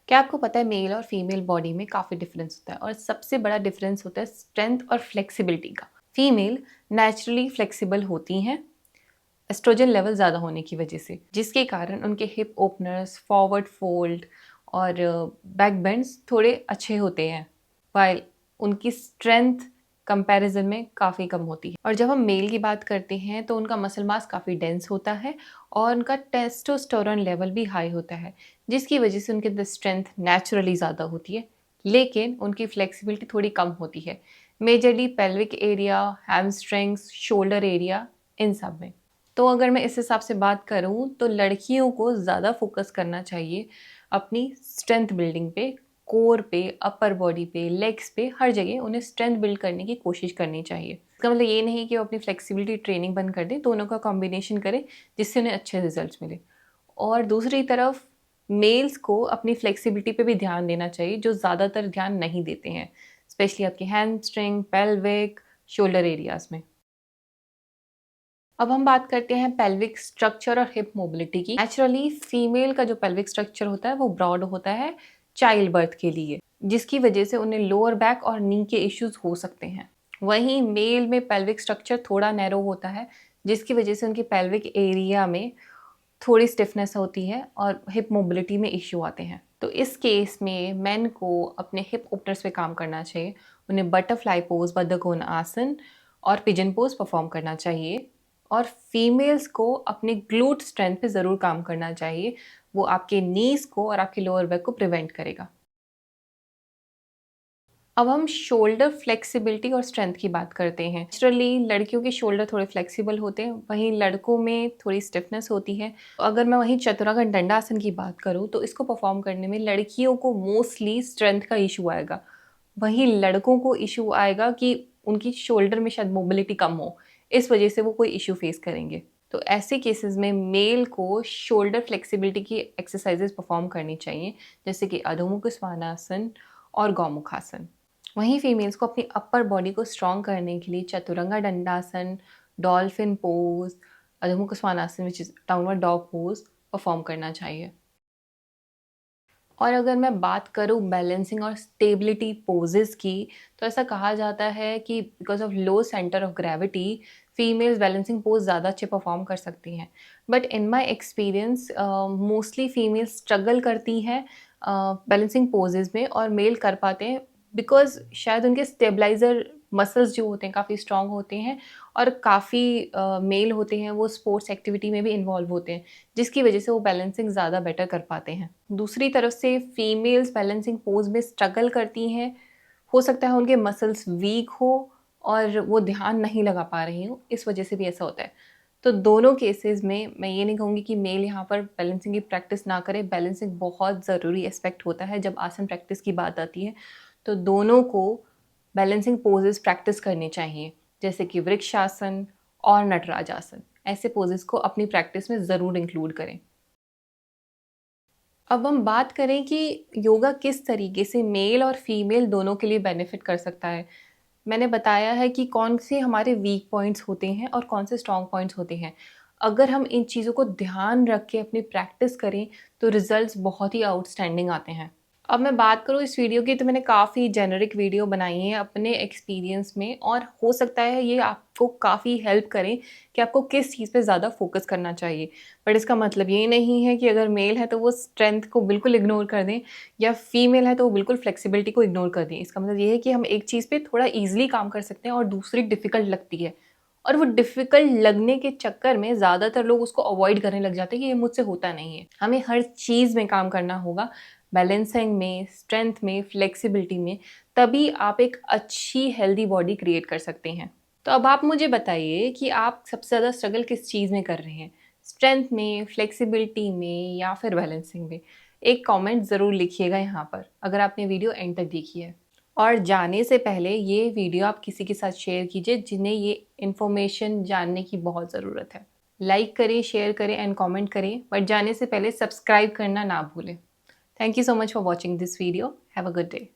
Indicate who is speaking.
Speaker 1: क्या आपको पता है मेल और फीमेल बॉडी में काफ़ी डिफरेंस होता है और सबसे बड़ा डिफरेंस होता है स्ट्रेंथ और फ्लेक्सिबिलिटी का। फीमेल नेचुरली फ्लेक्सिबल होती हैं एस्ट्रोजन लेवल ज़्यादा होने की वजह से, जिसके कारण उनके हिप ओपनर्स, फॉरवर्ड फोल्ड और बैक बेंड्स थोड़े अच्छे होते हैं, वाइल उनकी स्ट्रेंथ कंपैरिजन में काफ़ी कम होती है। और जब हम मेल की बात करते हैं तो उनका मसल मास काफ़ी डेंस होता है और उनका टेस्टोस्टेरोन लेवल भी हाई होता है, जिसकी वजह से उनके अंदर स्ट्रेंथ नेचुरली ज़्यादा होती है, लेकिन उनकी फ्लेक्सिबिलिटी थोड़ी कम होती है, majorly pelvic area, hamstrings, shoulder area, इन सब में। तो अगर मैं इस हिसाब से बात करूँ तो लड़कियों को ज़्यादा फोकस करना चाहिए अपनी स्ट्रेंथ बिल्डिंग पे, कोर पे, अपर बॉडी पे, लेग्स पे, हर जगह उन्हें स्ट्रेंथ बिल्ड करने की कोशिश करनी चाहिए। इसका मतलब ये नहीं कि वो अपनी फ्लेक्सिबिलिटी ट्रेनिंग बंद कर दें, दोनों का कॉम्बिनेशन करें जिससे उन्हें अच्छे रिजल्ट्स मिले। और दूसरी तरफ मेल्स को अपनी फ्लेक्सिबिलिटी पे भी ध्यान देना चाहिए, जो ज़्यादातर ध्यान नहीं देते हैं, स्पेशली आपके हैमस्ट्रिंग, पेल्विक, शोल्डर एरियाज में। अब हम बात करते हैं पेल्विक स्ट्रक्चर और हिप मोबिलिटी की। नेचुरली फीमेल का जो पेल्विक स्ट्रक्चर होता है वो ब्रॉड होता है चाइल्ड बर्थ के लिए, जिसकी वजह से उन्हें लोअर बैक और नी के इश्यूज हो सकते हैं। वहीं मेल में पेल्विक स्ट्रक्चर थोड़ा नैरो होता है, जिसकी वजह से उनकी पेल्विक एरिया में थोड़ी स्टिफनेस होती है और हिप मोबिलिटी में इश्यू आते हैं। तो इस केस में मेन को अपने हिप ओपनर्स पे काम करना चाहिए, उन्हें बटरफ्लाई पोज, बद्धकोण आसन और पिजन पोज परफॉर्म करना चाहिए। और फीमेल्स को अपने ग्लूट स्ट्रेंथ पे ज़रूर काम करना चाहिए, वो आपके नीज को और आपके लोअर बैक को प्रिवेंट करेगा। अब हम शोल्डर फ्लेक्सिबिलिटी और स्ट्रेंथ की बात करते हैं। नेचुरली लड़कियों के शोल्डर थोड़े फ्लेक्सिबल होते हैं, वहीं लड़कों में थोड़ी स्टिफनेस होती है। अगर मैं वहीं चतुरांगन दंडासन की बात करूँ तो इसको परफॉर्म करने में लड़कियों को मोस्टली स्ट्रेंथ का इशू आएगा, वहीं लड़कों को इशू आएगा कि उनकी शोल्डर में शायद मोबिलिटी कम हो, इस वजह से वो कोई इशू फेस करेंगे। तो ऐसे केसेस में मेल को शोल्डर फ्लेक्सिबिलिटी की एक्सरसाइजेस परफॉर्म करनी चाहिए, जैसे कि अधोमुख स्वानासन और गौमुखासन। वहीं फीमेल्स को अपनी अपर बॉडी को स्ट्रॉन्ग करने के लिए Chaturanga Dandasana, dolphin pose, Adhomukha Svanasana which is downward dog pose perform करना चाहिए। और अगर मैं बात करूँ बैलेंसिंग और स्टेबिलिटी पोजेस की, तो ऐसा कहा जाता है कि because of low centre of gravity females balancing pose ज़्यादा अच्छे परफॉर्म कर सकती हैं। But in my experience mostly females struggle करती हैं बैलेंसिंग पोजेस में, और मेल कर पाते हैं बिकॉज शायद उनके स्टेबलाइजर मसल्स जो होते हैं काफ़ी स्ट्रांग होते हैं, और काफ़ी मेल होते हैं वो स्पोर्ट्स एक्टिविटी में भी इन्वॉल्व होते हैं, जिसकी वजह से वो बैलेंसिंग ज़्यादा बेटर कर पाते हैं। दूसरी तरफ से फीमेल्स बैलेंसिंग पोज में स्ट्रगल करती हैं, हो सकता है उनके मसल्स वीक हो और वो ध्यान नहीं लगा पा रही हो, इस वजह से भी ऐसा होता है। तो दोनों केसेस में मैं ये नहीं कहूँगी कि मेल यहाँ पर बैलेंसिंग की प्रैक्टिस ना करे, बैलेंसिंग बहुत ज़रूरी एस्पेक्ट होता है जब आसन प्रैक्टिस की बात आती है। तो दोनों को बैलेंसिंग पोजेस प्रैक्टिस करने चाहिए, जैसे कि वृक्षासन और नटराज आसन। ऐसे पोजेस को अपनी प्रैक्टिस में ज़रूर इंक्लूड करें। अब हम बात करें कि योगा किस तरीके से मेल और फीमेल दोनों के लिए बेनिफिट कर सकता है। मैंने बताया है कि कौन से हमारे वीक पॉइंट्स होते हैं और कौन से स्ट्रॉन्ग पॉइंट्स होते हैं। अगर हम इन चीज़ों को ध्यान रख के अपनी प्रैक्टिस करें तो रिजल्ट्स बहुत ही आउटस्टैंडिंग आते हैं। अब मैं बात करूँ इस वीडियो की, तो मैंने काफ़ी जेनेरिक वीडियो बनाई है अपने एक्सपीरियंस में, और हो सकता है ये आपको काफ़ी हेल्प करें कि आपको किस चीज़ पे ज़्यादा फोकस करना चाहिए। बट इसका मतलब ये नहीं है कि अगर मेल है तो वो स्ट्रेंथ को बिल्कुल इग्नोर कर दें, या फीमेल है तो वो बिल्कुल फ्लेक्सिबिलिटी को इग्नोर कर दें। इसका मतलब ये है कि हम एक चीज़ पे थोड़ा ईजिली काम कर सकते हैं और दूसरी डिफ़िकल्ट लगती है, और वो डिफ़िकल्ट लगने के चक्कर में ज़्यादातर लोग उसको अवॉइड करने लग जाते हैं कि ये मुझसे होता नहीं है। हमें हर चीज़ में काम करना होगा, बैलेंसिंग में, स्ट्रेंथ में, फ्लेक्सिबिलिटी में, तभी आप एक अच्छी हेल्दी बॉडी क्रिएट कर सकते हैं। तो अब आप मुझे बताइए कि आप सबसे ज़्यादा स्ट्रगल किस चीज़ में कर रहे हैं? स्ट्रेंथ में, फ्लेक्सिबिलिटी में, या फिर बैलेंसिंग में? एक कमेंट ज़रूर लिखिएगा यहाँ पर, अगर आपने वीडियो एंड तक देखी है। और जाने से पहले ये वीडियो आप किसी के साथ शेयर कीजिए जिन्हें ये इन्फॉर्मेशन जानने की बहुत ज़रूरत है। लाइक करें, शेयर करें एंड कमेंट करें, बट जाने से पहले सब्सक्राइब करना ना भूलें। Thank you so much for watching this video. Have a good day.